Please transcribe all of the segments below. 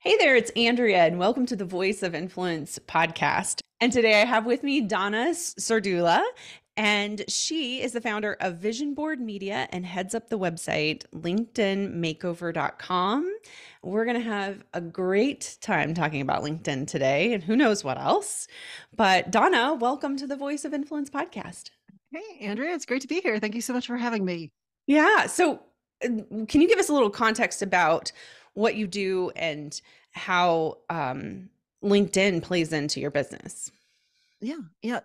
Hey there, it's Andrea, and welcome to the Voice of Influence podcast. And today I have with me Donna Serdula, and she is the founder of Vision Board Media and heads up the website LinkedInmakeover.com. We're going to have a great time talking about LinkedIn today, and who knows what else. But Donna, welcome to the Voice of Influence podcast. Hey, Andrea, it's great to be here. Thank you so much for having me. Yeah. Can you give us a little context about what you do and how LinkedIn plays into your business? Yeah, yeah.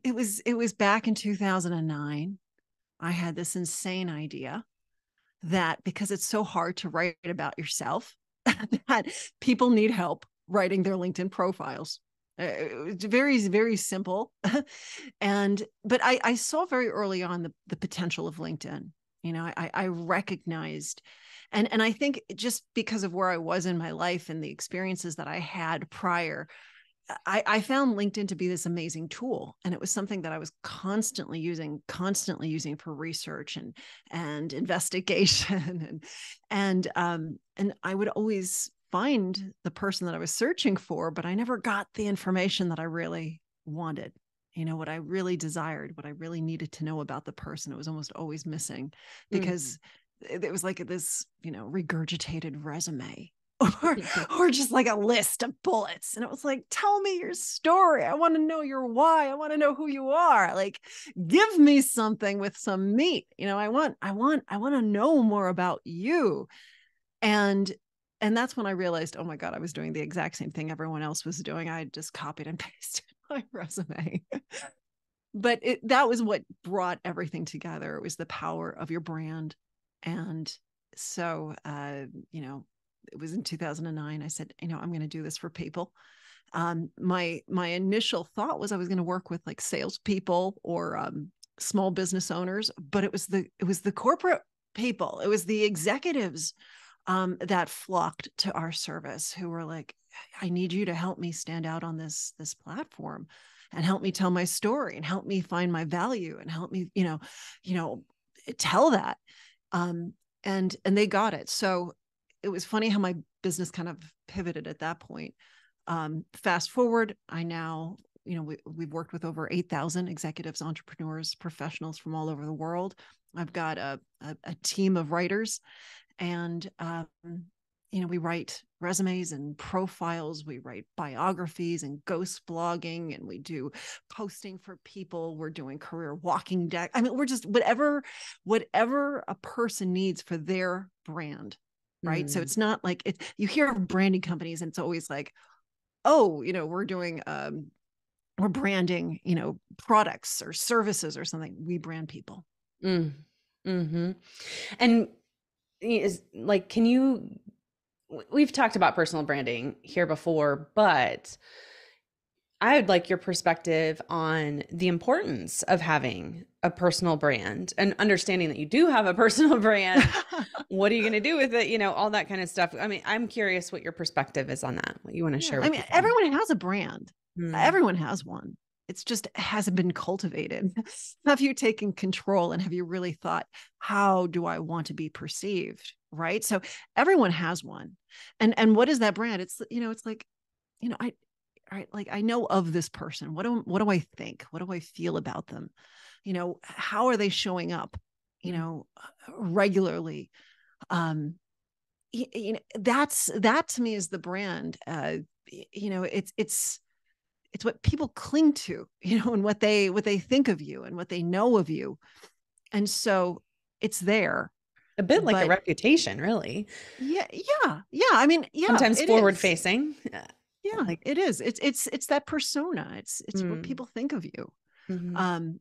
It was back in 2009. I had this insane idea that because it's so hard to write about yourself, that people need help writing their LinkedIn profiles. It's very, very simple. But I saw very early on the potential of LinkedIn. I recognized, and I think just because of where I was in my life and the experiences that I had prior, I found LinkedIn to be this amazing tool. And it was something that I was constantly using for research and investigation. And I would always find the person that I was searching for, but I never got the information that I really wanted. What I really desired, what I really needed to know about the person. It was almost always missing Mm. because it was like this, regurgitated resume or or just like a list of bullets. And it was like, tell me your story. I want to know your why. I want to know who you are. Like, give me something with some meat. I want to know more about you. And and that's when I realized, oh my God, I was doing the exact same thing everyone else was doing. I just copied and pasted my resume. But that was what brought everything together. It was the power of your brand. And so it was in 2009. I said, I'm going to do this for people. My initial thought was I was going to work with like salespeople or small business owners, but it was the corporate people. It was the executives that flocked to our service, who were like, I need you to help me stand out on this platform and help me tell my story and help me find my value and help me, tell that. And they got it. So it was funny how my business kind of pivoted at that point. Fast forward, I now, we've worked with over 8,000 executives, entrepreneurs, professionals from all over the world. I've got a team of writers, and we write resumes and profiles, we write biographies and ghost blogging, and we do posting for people. We're doing career walking deck. I mean, we're just whatever a person needs for their brand. Right. So Mm. it's not like you hear of branding companies and it's always like, oh, we're branding, products or services or something. We brand people. Mm. Hmm. And is like, we've talked about personal branding here before, but I would like your perspective on the importance of having a personal brand and understanding that you do have a personal brand. What are you going to do with it? All that kind of stuff. I mean, I'm curious what your perspective is on that, what you want to Yeah, share I with mean, people. everyone has a brand. Mm. Everyone has one. It's just hasn't been cultivated. Have you taken control and have you really thought, how do I want to be perceived? Right. So everyone has one. And what is that brand? It's like, I right, like I know of this person. What do I think? What do I feel about them? How are they showing up, Mm. regularly? Um, that to me is the brand. It's what people cling to, and what they think of you and what they know of you. And so it's there. A bit like a But reputation, really. yeah, yeah, yeah. I mean, yeah, Sometimes it forward is. facing. Yeah, Like, it is. It's that persona. It's what mm, people think of you. mhm, Um,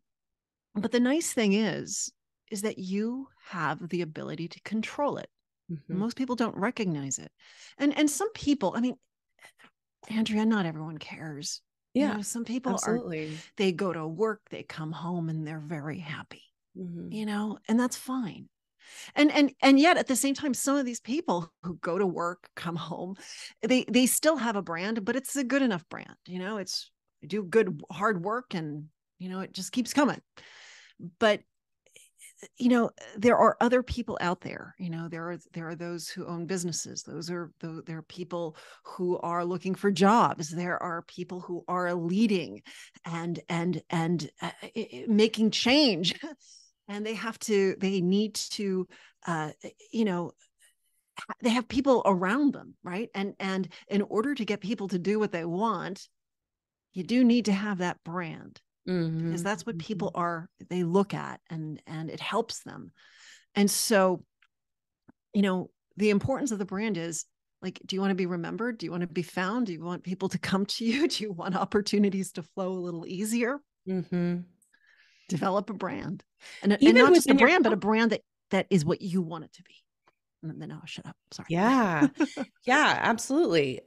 but the nice thing is that you have the ability to control it. mhm. Most people don't recognize it. And some people, I mean, Andrea, not everyone cares. Yeah, Some people are, absolutely. they go to work, they come home and they're very happy, Mhm, and that's fine. And yet at the same time, some of these people who go to work, come home, they still have a brand, but it's a good enough brand. It's do good hard work, and it just keeps coming. But there are other people out there. There are those who own businesses. There are people who are looking for jobs. There are people who are leading and making change, and they need to, uh, you know, they have people around them, right? And in order to get people to do what they want, you do need to have that brand, because Mm-hmm. that's what people they look at, and it helps them. And so, the importance of the brand is, like, do you want to be remembered? Do you want to be found? Do you want people to come to you? Do you want opportunities to flow a little easier? Mm-hmm. Develop a brand, and Even not just a within your brand, but a brand that is what you want it to be. And then I'll shut up. Sorry. Yeah. Yeah, absolutely.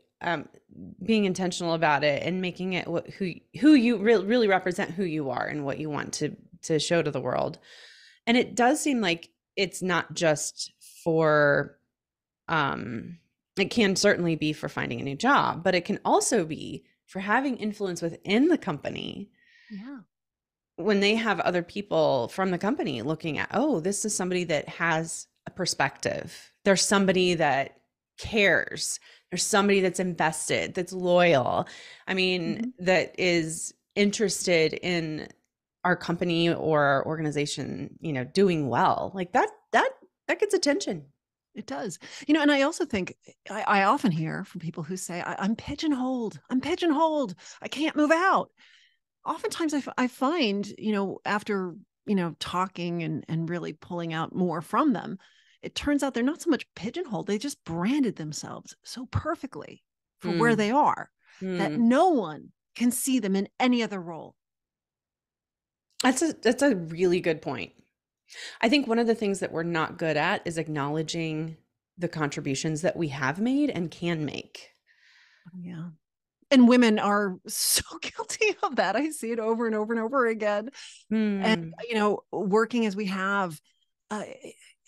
Being intentional about it and making it who you really represent who you are and what you want to show to the world. And it does seem like it's not just for it can certainly be for finding a new job, but it can also be for having influence within the company Yeah. when they have other people from the company looking at, oh, this is somebody that has a perspective. There's somebody that cares. There's somebody that's invested, that's loyal. I mean, Mm-hmm. that is interested in our company or our organization, doing well. Like that gets attention. It does. And I also think I often hear from people who say, I'm pigeonholed. I'm pigeonholed. I can't move out. Oftentimes I find, after, talking and really pulling out more from them, it turns out they're not so much pigeonholed. They just branded themselves so perfectly for where Mm, they are that mm. no one can see them in any other role. That's a really good point. I think one of the things that we're not good at is acknowledging the contributions that we have made and can make. Yeah. And women are so guilty of that. I see it over and over and over again. And, Hmm. working as we have, uh,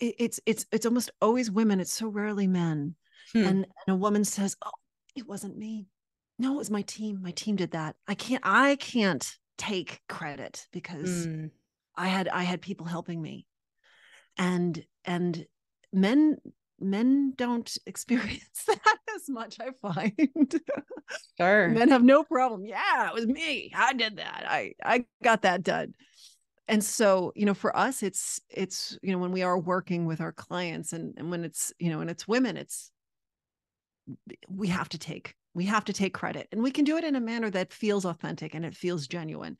it's almost always women. It's so rarely men. Hmm. And a woman says, "Oh, it wasn't me. No, it was my team. My team did that. I can't take credit because Hmm. I had people helping me." And men men don't experience that as much, I find. Sure. Men have no problem. Yeah, it was me. I did that. I got that done. And so, for us, it's when we are working with our clients, and when it's women, it's we have to take credit, and we can do it in a manner that feels authentic and it feels genuine.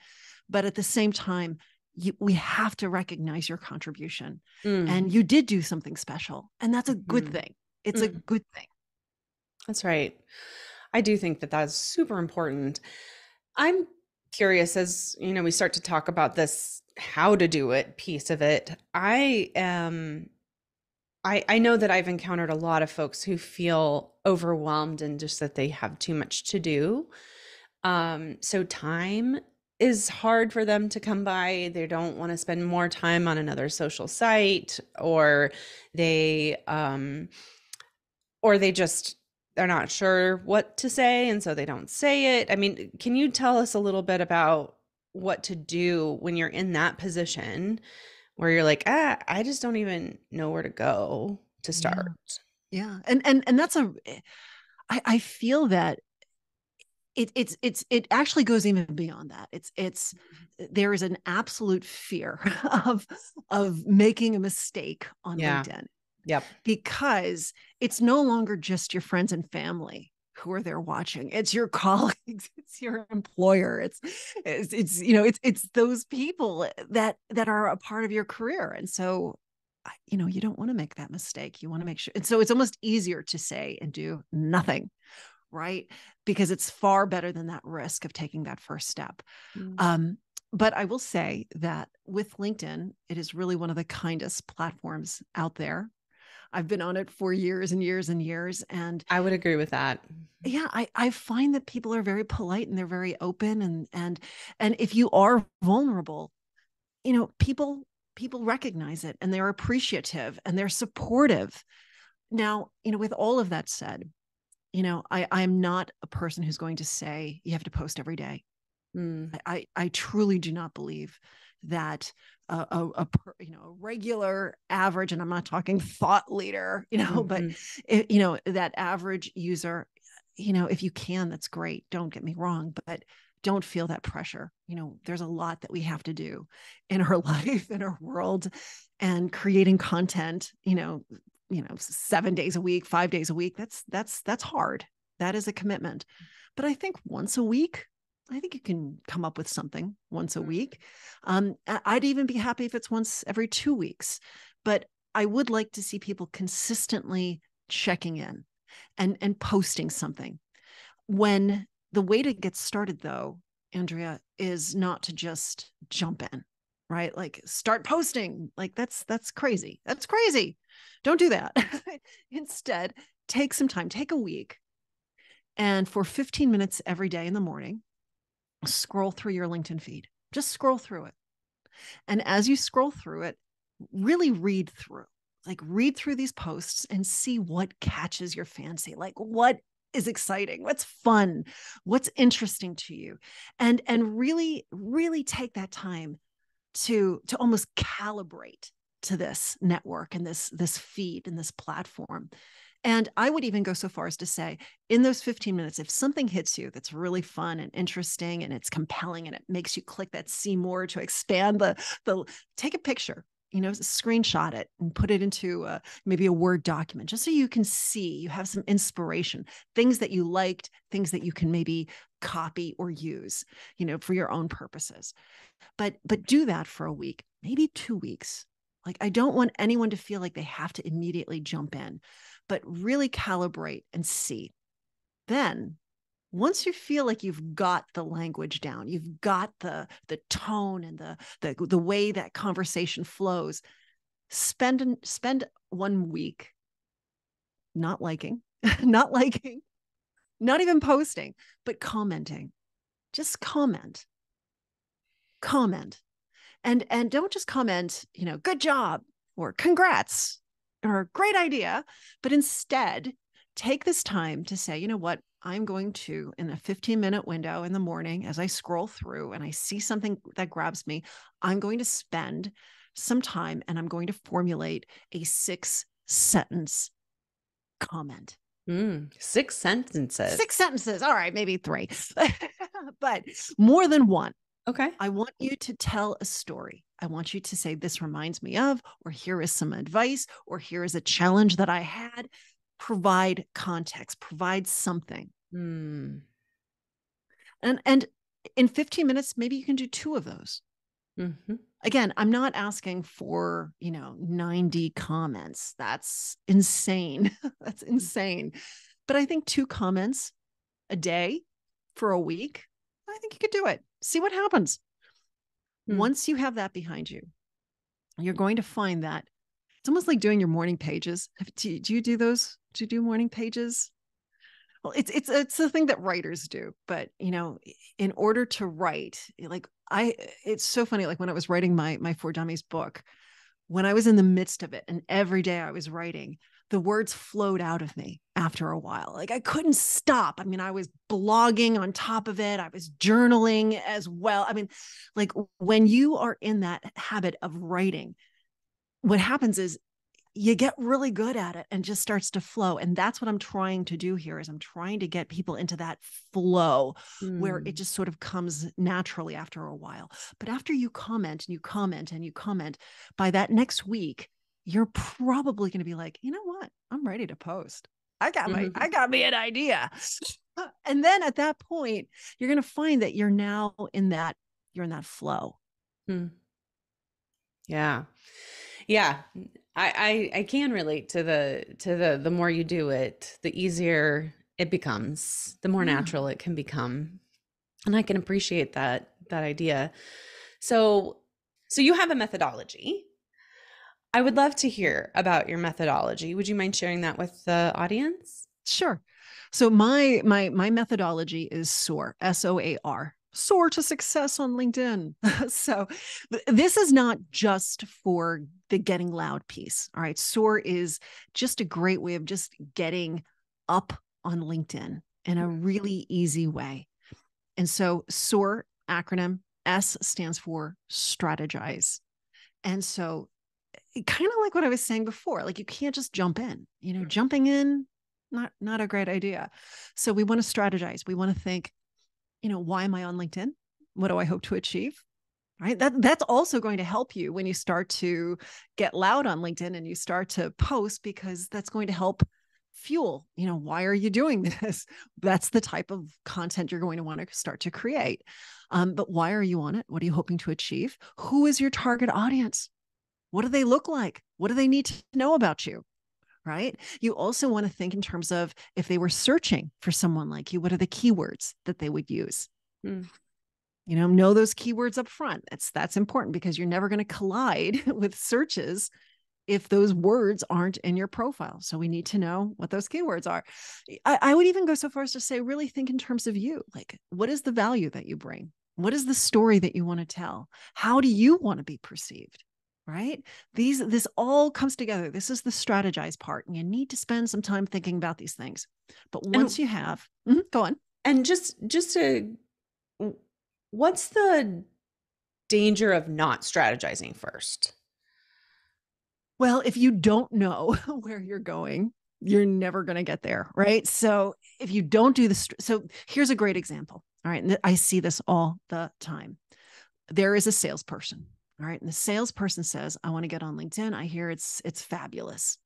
But at the same time, we have to recognize your contribution, Mm. and you did do something special, and that's a good Mm. thing. It's a Mm. good thing. That's right. I do think that that's super important. I'm curious as, we start to talk about this how to do it piece of it. I know that I've encountered a lot of folks who feel overwhelmed and just that they have too much to do. So time is hard for them to come by. They don't want to spend more time on another social site, they or they just they're not sure what to say and so they don't say it. I mean, can you tell us a little bit about what to do when you're in that position where you're like, I just don't even know where to go to Yeah. start? Yeah. And that's I feel that it actually goes even beyond that. It's there is an absolute fear of making a mistake on Yeah. LinkedIn, Yep. because it's no longer just your friends and family who are there watching. It's your colleagues, it's your employer, it's those people that are a part of your career. And so, you don't want to make that mistake. You want to make sure. And so it's almost easier to say and do nothing, right? Because it's far better than that risk of taking that first step. Mm. But I will say that with LinkedIn, it is really one of the kindest platforms out there. I've been on it for years and years and years. And I would agree with that. yeah, I find that people are very polite and they're very open. And if you are vulnerable, people recognize it, and they're appreciative and they're supportive. Now, with all of that said, I'm not a person who's going to say you have to post every day. Mm. I truly do not believe that a regular average, and I'm not talking thought leader, but Mm-hmm. that average user, if you can, that's great. Don't get me wrong, but don't feel that pressure. There's a lot that we have to do in our life, in our world, and creating content, 7 days a week, 5 days a week. That's hard. That is a commitment. But I think once a week, I think you can come up with something once a week. I'd even be happy if it's once every 2 weeks, but I would like to see people consistently checking in and posting something. When the way to get started, though, Andrea, is not to just jump in, right? Like start posting. Like that's crazy. That's crazy. Don't do that. Instead, take some time, take a week, and for 15 minutes every day in the morning, scroll through your LinkedIn feed. Just scroll through it. And as you scroll through it, really read through these posts and see what catches your fancy. Like what is exciting, what's fun, what's interesting to you. And really take that time to almost calibrate to this network and this feed and this platform. And I would even go so far as to say, in those 15 minutes, if something hits you that's really fun and interesting and it's compelling and it makes you click that see more to expand take a picture, screenshot it and put it into maybe a Word document, just so you can see, you have some inspiration, things that you liked, things that you can maybe copy or use, for your own purposes. But do that for a week, maybe 2 weeks. Like, I don't want anyone to feel like they have to immediately jump in, but really calibrate and see. Then once you feel like you've got the language down, you've got the tone and the way that conversation flows, spend 1 week not liking, not liking, not even posting, but commenting. Just comment. And don't just comment, good job or congrats or great idea, but instead take this time to say, you know what, I'm going to, in a 15-minute window in the morning, as I scroll through and I see something that grabs me, I'm going to spend some time and I'm going to formulate a 6-sentence comment. 6 sentences. 6 sentences. All right, maybe 3, but more than one. Okay. I want you to tell a story. I want you to say, this reminds me of, or here is some advice, or here is a challenge that I had. Provide context, provide something. Mm. And in 15 minutes, maybe you can do 2 of those. Mm-hmm. Again, I'm not asking for, 90 comments. That's insane. That's insane. But I think 2 comments a day for a week, I think you could do it. See what happens. Mm. Once you have that behind you, you're going to find that it's almost like doing your morning pages. Do you do those? Do you do morning pages? Well, it's the thing that writers do, but in order to write, like it's so funny. Like when I was writing my For Dummies book, when I was in the midst of it, and every day I was writing, the words flowed out of me after a while. Like I couldn't stop. I mean, I was blogging on top of it. I was journaling as well. I mean, like when you are in that habit of writing, what happens is you get really good at it and just starts to flow. And that's what I'm trying to do here, is I'm trying to get people into that flow where it just sort of comes naturally after a while. But after you comment and you comment and you comment, by that next week, you're probably going to be like, you know what? I'm ready to post. I got me an idea. And then at that point, you're going to find that you're in that flow. Mm. Yeah. Yeah. I can relate to the more you do it, the easier it becomes, the more natural it can become. And I can appreciate that idea. So you have a methodology. I would love to hear about your methodology. Would you mind sharing that with the audience? Sure. So my methodology is SOAR, SOAR, soar to success on LinkedIn. So this is not just for the getting loud piece. All right. SOAR is just a great way of just getting up on LinkedIn in a really easy way. And so SOAR acronym. S stands for strategize. And so kind of like what I was saying before, like you can't just jump in, jumping in, not a great idea. So we want to strategize. We want to think, why am I on LinkedIn? What do I hope to achieve? Right. That's also going to help you when you start to get loud on LinkedIn and you start to post, because that's going to help fuel, why are you doing this? That's the type of content you're going to want to start to create. But why are you on it? What are you hoping to achieve? Who is your target audience? What do they look like? What do they need to know about you? Right. You also want to think in terms of if they were searching for someone like you, what are the keywords that they would use? Mm. Know those keywords up front. That's important, because you're never going to collide with searches if those words aren't in your profile. So we need to know what those keywords are. I would even go so far as to say, really think in terms of you. Like, what is the value that you bring? What is the story that you want to tell? How do you want to be perceived? Right? This all comes together. This is the strategize part. And you need to spend some time thinking about these things. But once you have, go on. And just to, what's the danger of not strategizing first? Well, if you don't know where you're going, you're never going to get there, right? So if you don't do this, so here's a great example. All right. And I see this all the time. There is a salesperson. All right. And the salesperson says, I want to get on LinkedIn. I hear it's fabulous.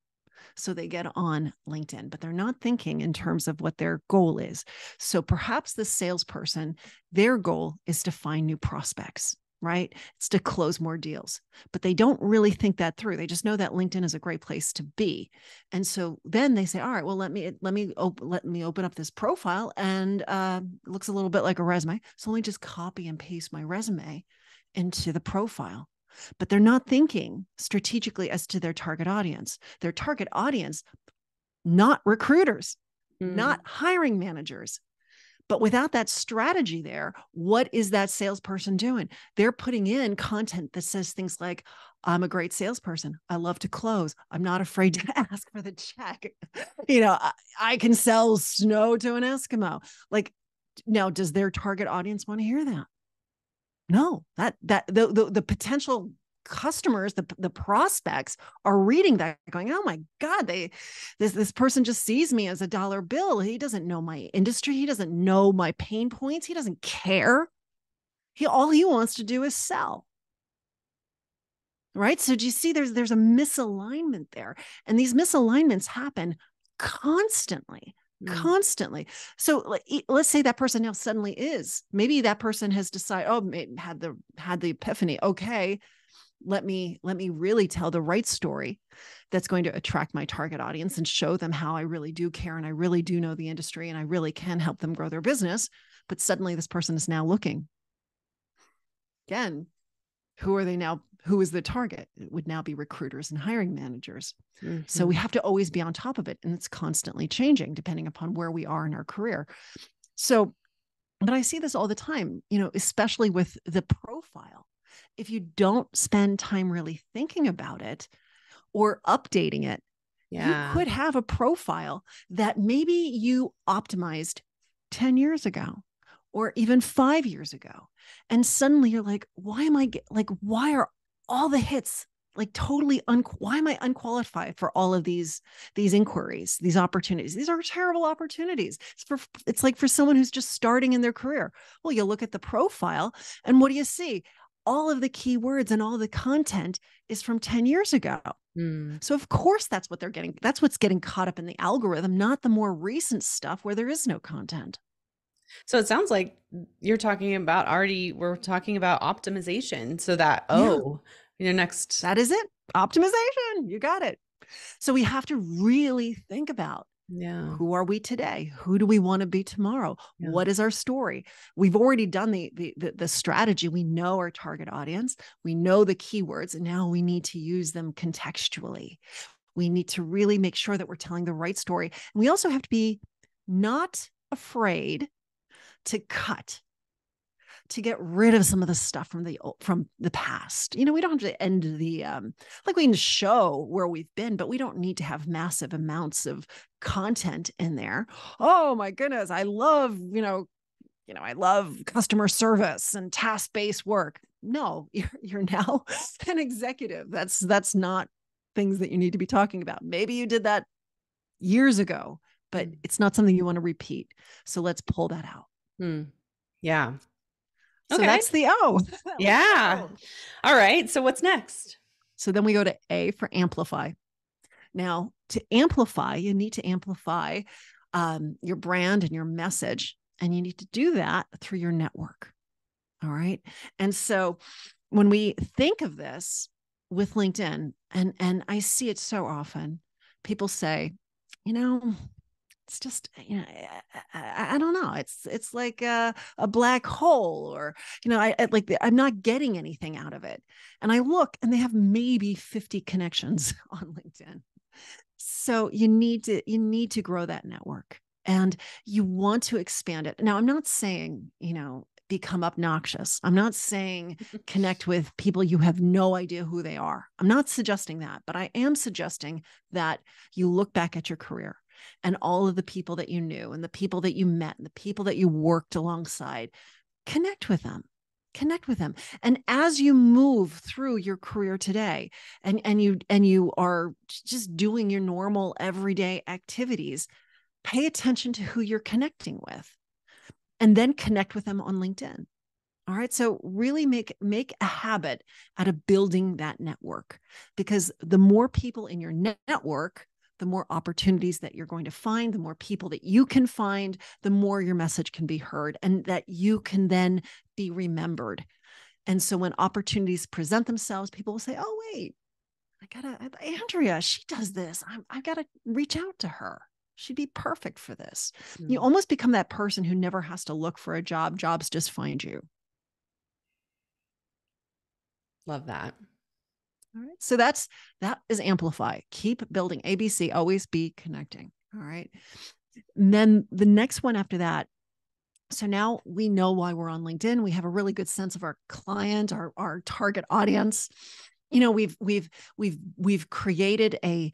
So they get on LinkedIn, but they're not thinking in terms of what their goal is. So perhaps the salesperson, their goal is to find new prospects, right? It's to close more deals, but they don't really think that through. They just know that LinkedIn is a great place to be. And so then they say, all right, well, let me open up this profile, and it looks a little bit like a resume. So let me just copy and paste my resume into the profile. But they're not thinking strategically as to their target audience. Their target audience, not recruiters, not hiring managers. But without that strategy there, what is that salesperson doing? They're putting in content that says things like, I'm a great salesperson. I love to close. I'm not afraid to ask for the check. I can sell snow to an Eskimo. Like, now, does their target audience want to hear that? No, the potential customers, the prospects are reading that going, oh my God, this person just sees me as a dollar bill. He doesn't know my industry. He doesn't know my pain points. He doesn't care. All he wants to do is sell. Right. So do you see there's a misalignment there, and these misalignments happen constantly. So let's say that person now suddenly maybe that person has decided, had the epiphany. Okay, let me really tell the right story that's going to attract my target audience and show them how I really do care, and I really do know the industry, and I really can help them grow their business. But suddenly this person is now looking again. Who are they now? Who is the target? It would now be recruiters and hiring managers. Mm-hmm. So we have to always be on top of it. And it's constantly changing depending upon where we are in our career. So, but I see this all the time, especially with the profile. If you don't spend time really thinking about it or updating it, you could have a profile that maybe you optimized 10 years ago or even 5 years ago. And suddenly you're like, why are all the hits like totally, why am I unqualified for all of these inquiries, these opportunities? These are terrible opportunities. It's like for someone who's just starting in their career. Well, you look at the profile and what do you see? All of the keywords and all the content is from 10 years ago. So of course that's what they're getting. That's what's getting caught up in the algorithm, not the more recent stuff where there is no content. So it sounds like we're talking about optimization so that, next. That is it. Optimization. You got it. So we have to really think about who are we today? Who do we want to be tomorrow? Yeah. What is our story? We've already done the strategy. We know our target audience. We know the keywords, and now we need to use them contextually. We need to really make sure that we're telling the right story. And we also have to be not afraid to cut, to get rid of some of the stuff from the past. We don't have to end we can show where we've been, but we don't need to have massive amounts of content in there. Oh my goodness, I love, I love customer service and task-based work. No, you're now an executive. That's not things that you need to be talking about. Maybe you did that years ago, but it's not something you want to repeat. So let's pull that out. Yeah. So Okay. that's the O. Yeah. All right. So what's next? So then we go to A for amplify. Now, to amplify, you need to amplify your brand and your message. And you need to do that through your network. All right. And so when we think of this with LinkedIn, and I see it so often, people say, it's just, I don't know. It's like a black hole, or, I'm not getting anything out of it. And I look, and they have maybe 50 connections on LinkedIn. So you need to grow that network, and you want to expand it. Now, I'm not saying, become obnoxious. I'm not saying connect with people you have no idea who they are. I'm not suggesting that, but I am suggesting that you look back at your career and all of the people that you knew and the people that you met and the people that you worked alongside. Connect with them. And as you move through your career today, and you are just doing your normal everyday activities, pay attention to who you're connecting with, and then connect with them on LinkedIn. All right. So really make a habit out of building that network, because the more people in your network, the more opportunities that you're going to find, the more people that you can find, the more your message can be heard, and that you can then be remembered. And so when opportunities present themselves, people will say, oh, wait, Andrea, she does this. I got to reach out to her. She'd be perfect for this. You almost become that person who never has to look for a job. Jobs just find you. Love that. All right. So that is amplify. Keep building. ABC, always be connecting. All right. And then the next one after that. So now we know why we're on LinkedIn. We have a really good sense of our client, our target audience. We've created a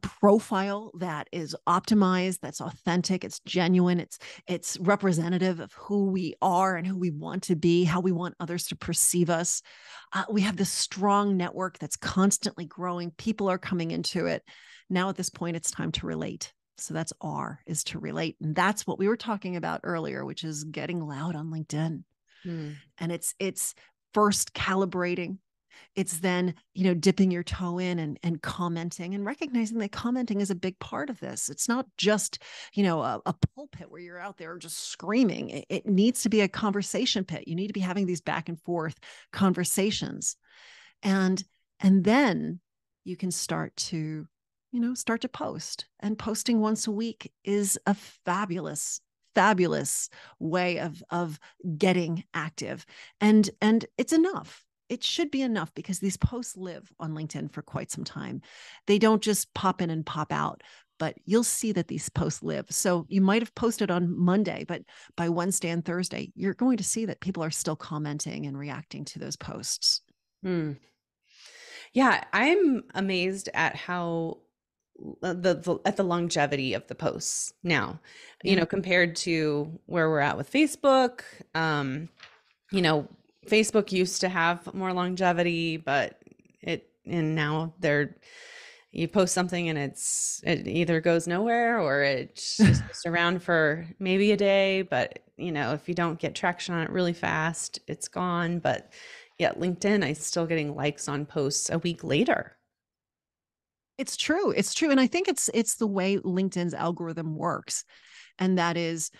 profile that is optimized, that's authentic, it's genuine, it's representative of who we are and who we want to be, how we want others to perceive us. We have this strong network that's constantly growing. People are coming into it. Now at this point, it's time to relate. So that's R, is to relate. And that's what we were talking about earlier, which is getting loud on LinkedIn. And it's first calibrating. It's then, dipping your toe in and commenting, and recognizing that commenting is a big part of this. It's not just, a pulpit where you're out there just screaming. It needs to be a conversation pit. You need to be having these back and forth conversations. And then you can start to post. And posting once a week is a fabulous way of getting active. And it's enough. It should be enough, because these posts live on LinkedIn for quite some time. They don't just pop in and pop out, but you'll see that these posts live. So you might have posted on Monday, but by Wednesday and Thursday, you're going to see that people are still commenting and reacting to those posts. Yeah, I'm amazed at how at the longevity of the posts now, compared to where we're at with Facebook. Facebook used to have more longevity, but now you post something and it either goes nowhere, or it's just around for maybe a day, but if you don't get traction on it really fast, it's gone. But yeah, LinkedIn, I'm still getting likes on posts a week later. It's true. And I think it's the way LinkedIn's algorithm works. And that is,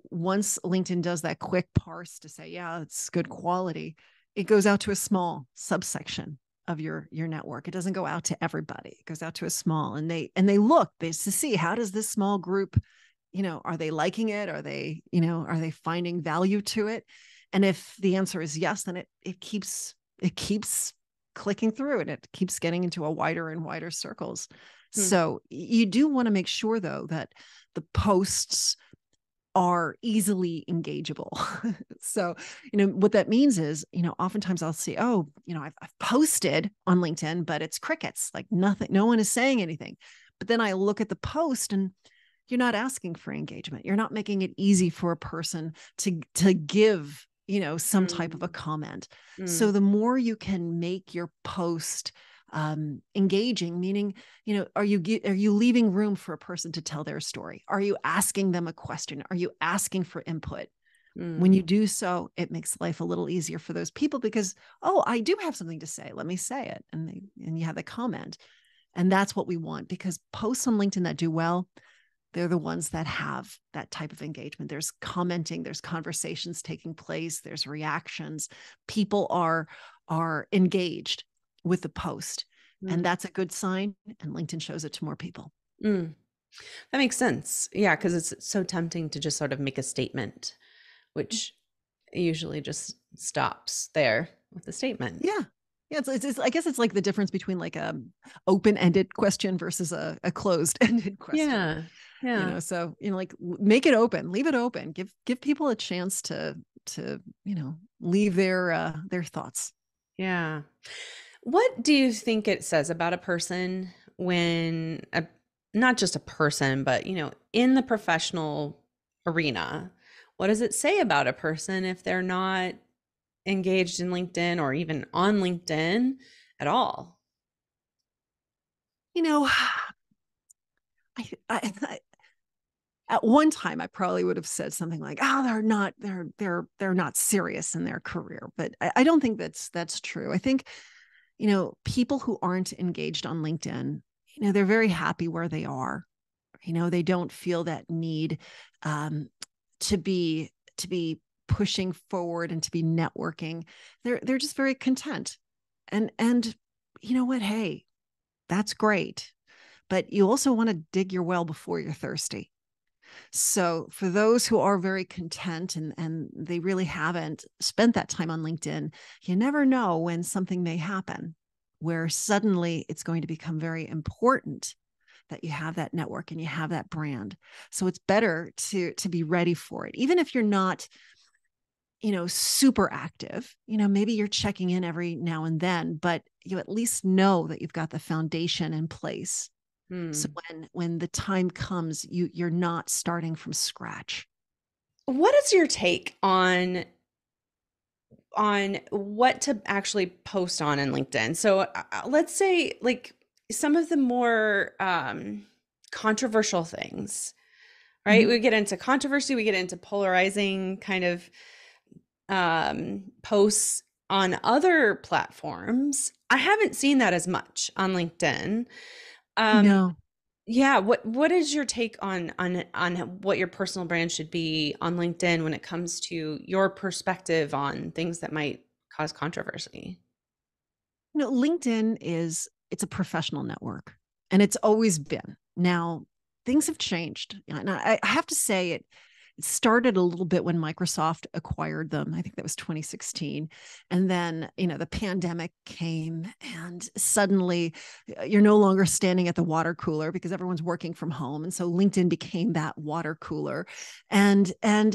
once LinkedIn does that quick parse to say, yeah, it's good quality, it goes out to a small subsection of your network. It doesn't go out to everybody. It goes out to a small, and they look to see, how does this small group, are they liking it? Are they finding value to it? And if the answer is yes, then it keeps clicking through, and it keeps getting into a wider and wider circles. So you do want to make sure, though, that the posts are easily engageable. So, what that means is, oftentimes I'll see, I've posted on LinkedIn, but it's crickets, like nothing, no one is saying anything. But then I look at the post, and you're not asking for engagement. You're not making it easy for a person to give, some type of a Mm, comment. So mm, the more you can make your post engaging, meaning, are you leaving room for a person to tell their story? Are you asking them a question? Are you asking for input? When mm, you do so, it makes life a little easier for those people because, oh, I do have something to say. Let me say it. And you have the comment. And that's what we want, because posts on LinkedIn that do well, they're the ones that have that type of engagement. There's commenting, there's conversations taking place, there's reactions. People are engaged with the post. And mm, that's a good sign. And LinkedIn shows it to more people. mm. That makes sense. Yeah, because it's so tempting to just sort of make a statement, which usually just stops there with the statement. Yeah. Yeah, I guess it's like the difference between like a open-ended question versus a closed-ended question. Yeah. Yeah. So like make it open, leave it open, give people a chance to leave their thoughts. Yeah. What do you think it says about a person when not just a person, but in the professional arena? What does it say about a person if they're not engaged in LinkedIn or even on LinkedIn at all? You know, I at one time I probably would have said something like, "Oh, they're not serious in their career," but I don't think that's true. I think people who aren't engaged on LinkedIn, they're very happy where they are. They don't feel that need um, to be pushing forward and to be networking. They're just very content, and you know what? Hey, that's great, but you also want to dig your well before you're thirsty. So for those who are very content and they really haven't spent that time on LinkedIn, you never know when something may happen where suddenly it's going to become very important that you have that network and you have that brand. So it's better to be ready for it. Even if you're not, super active, maybe you're checking in every now and then, but you at least know that you've got the foundation in place. So Hmm. when the time comes, you're not starting from scratch. What is your take on what to actually post on in LinkedIn? So let's say like some of the more controversial things, right? Mhm. We get into controversy, we get into polarizing kind of posts on other platforms. I haven't seen that as much on LinkedIn. Um, No, yeah, what is your take on what your personal brand should be on LinkedIn when it comes to your perspective on things that might cause controversy? LinkedIn it's a professional network, and it's always been. Now, things have changed. And I have to say it started a little bit when Microsoft acquired them. I think that was 2016. And then, the pandemic came and suddenly you're no longer standing at the water cooler because everyone's working from home. And so LinkedIn became that water cooler. And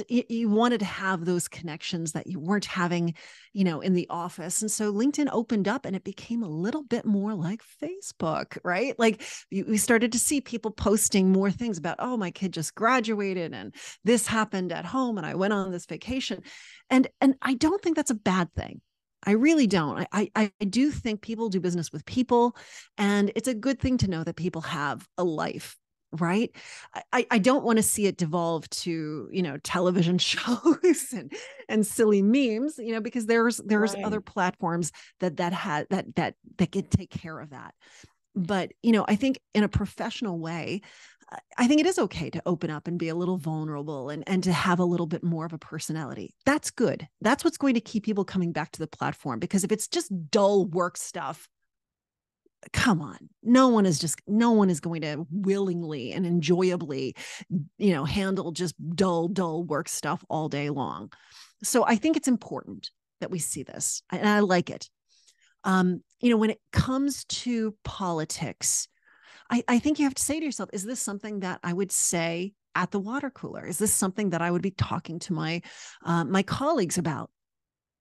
you wanted to have those connections that you weren't having, in the office. And so LinkedIn opened up and it became a little bit more like Facebook, right? Like we started to see people posting more things about, oh, my kid just graduated and this happened at home and I went on this vacation. And I don't think that's a bad thing. I really don't. I do think people do business with people, and it's a good thing to know that people have a life, right? I don't want to see it devolve to, television shows and silly memes, because there's other Right. platforms that can take care of that. But I think in a professional way, I think it is okay to open up and be a little vulnerable and to have a little bit more of a personality. That's good. That's what's going to keep people coming back to the platform, because if it's just dull work stuff, come on, no one is going to willingly and enjoyably handle just dull work stuff all day long. So I think it's important that we see this, and I like it. When it comes to politics, I think you have to say to yourself, is this something that I would say at the water cooler? Is this something that I would be talking to my colleagues about?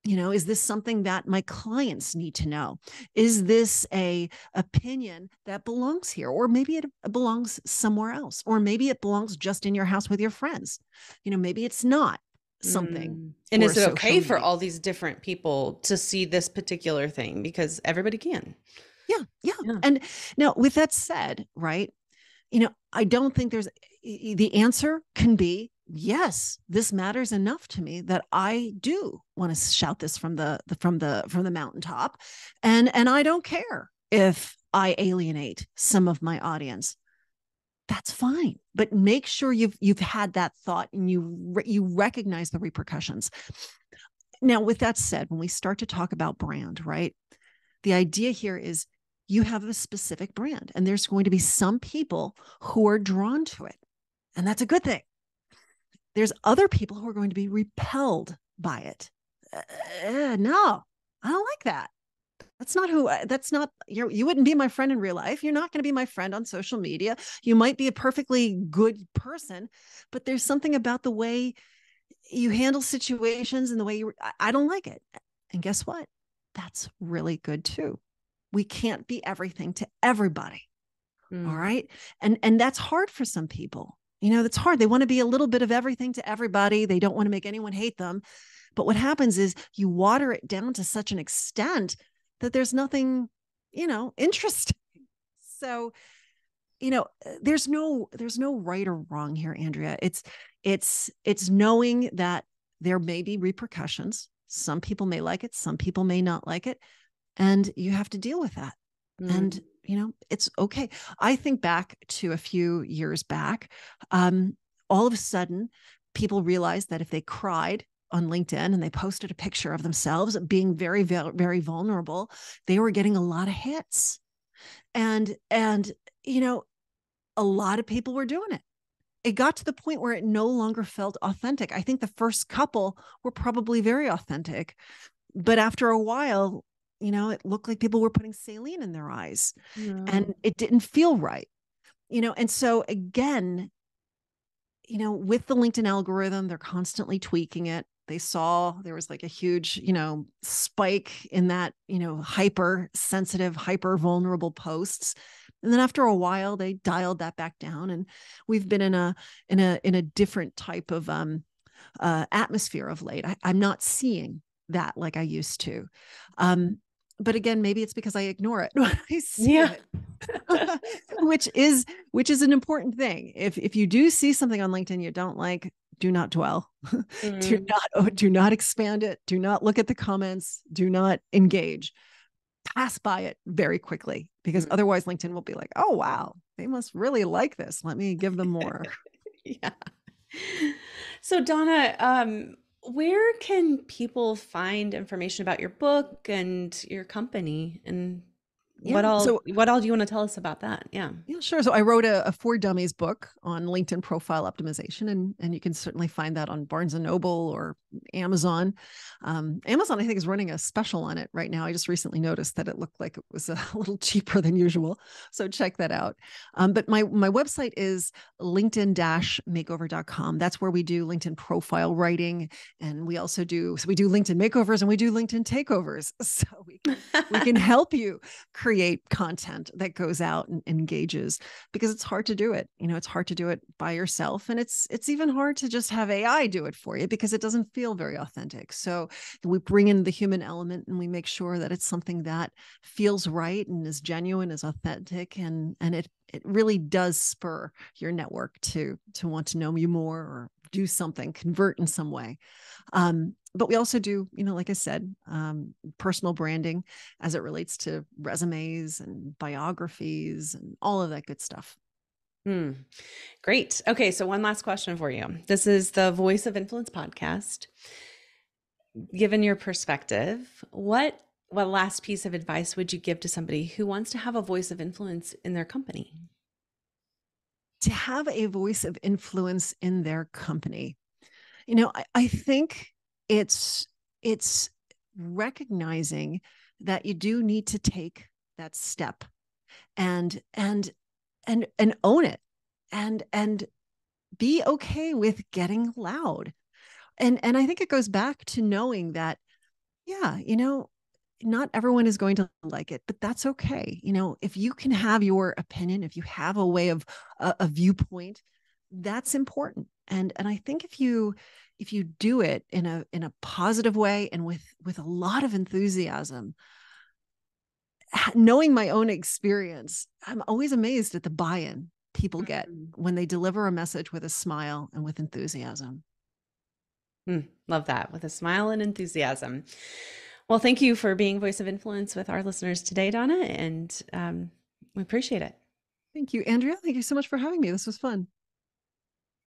Is this something that my clients need to know? Is this a opinion that belongs here? Or maybe it belongs somewhere else, or maybe it belongs just in your house with your friends. Maybe it's not something And for is it social okay for media. all these different people to see this particular thing? Because everybody can. Yeah, yeah. Yeah. And now, with that said, right, I don't think the answer can be yes, this matters enough to me that I do want to shout this from the mountaintop, and I don't care if I alienate some of my audience. That's fine, but make sure you've had that thought and you recognize the repercussions. Now, with that said, when we start to talk about brand, right, the idea here is you have a specific brand, and there's going to be some people who are drawn to it, and that's a good thing. There's other people who are going to be repelled by it. No, I don't like that. That's not, you wouldn't be my friend in real life. You're not going to be my friend on social media. You might be a perfectly good person, but there's something about the way you handle situations and the way I don't like it. And guess what? That's really good too. We can't be everything to everybody. All Mm. right. And that's hard for some people. That's hard. They want to be a little bit of everything to everybody. They don't want to make anyone hate them. But what happens is you water it down to such an extent that there's nothing, interesting. So, there's no right or wrong here, Andrea. It's knowing that there may be repercussions. Some people may like it, some people may not like it, and you have to deal with that. And Mm. it's okay. I think back to a few years back. All of a sudden, people realized that if they cried on LinkedIn and they posted a picture of themselves being very, very vulnerable, they were getting a lot of hits. And a lot of people were doing it. It got to the point where it no longer felt authentic. I think the first couple were probably very authentic, but after a while, it looked like people were putting saline in their eyes, No. and it didn't feel right. And so again, with the LinkedIn algorithm, they're constantly tweaking it. They saw there was like a huge, spike in that, hyper sensitive, hyper vulnerable posts. And then after a while, they dialed that back down, and we've been in a different type of atmosphere of late. I'm not seeing that like I used to. But again, maybe it's because I ignore it when I see Yeah. it. which is an important thing. If you do see something on LinkedIn you don't like, do not dwell. Mm. Do not expand it. Do not look at the comments. Do not engage. Pass by it very quickly, because Mm. otherwise LinkedIn will be like, oh wow, they must really like this. Let me give them more. Yeah. So Donna, where can people find information about your book and your company, and Yeah. what all do you want to tell us about that? Yeah. Yeah, sure. So I wrote a For Dummies book on LinkedIn profile optimization, and you can certainly find that on Barnes and Noble or Amazon. Amazon, I think, is running a special on it right now. I just recently noticed that it looked like it was a little cheaper than usual, so check that out. But my website is linkedin-makeover.com. That's where we do LinkedIn profile writing, and we also do LinkedIn makeovers and we do LinkedIn takeovers. So we can help you create content that goes out and engages, because it's hard to do it. It's hard to do it by yourself, and it's even hard to just have AI do it for you because it doesn't feel very authentic. So we bring in the human element, and we make sure that it's something that feels right and is genuine, is authentic, and it really does spur your network to want to know you more or do something, convert in some way. But we also do, like I said, personal branding as it relates to resumes and biographies and all of that good stuff. Hmm. Great. Okay, so one last question for you. This is the Voice of Influence podcast. Given your perspective, what last piece of advice would you give to somebody who wants to have a voice of influence in their company? To have a voice of influence in their company, I think it's recognizing that you do need to take that step and own it, and be okay with getting loud. And I think it goes back to knowing that Yeah, not everyone is going to like it, but that's okay. If you can have your opinion, if you have a way of a viewpoint, that's important. And I think if you do it in a positive way and with a lot of enthusiasm, knowing my own experience, I'm always amazed at the buy-in people get Mhm. when they deliver a message with a smile and with enthusiasm. Love that, with a smile and enthusiasm. Well, thank you for being voice of influence with our listeners today, Donna, and we appreciate it. Thank you, Andrea. Thank you so much for having me. This was fun.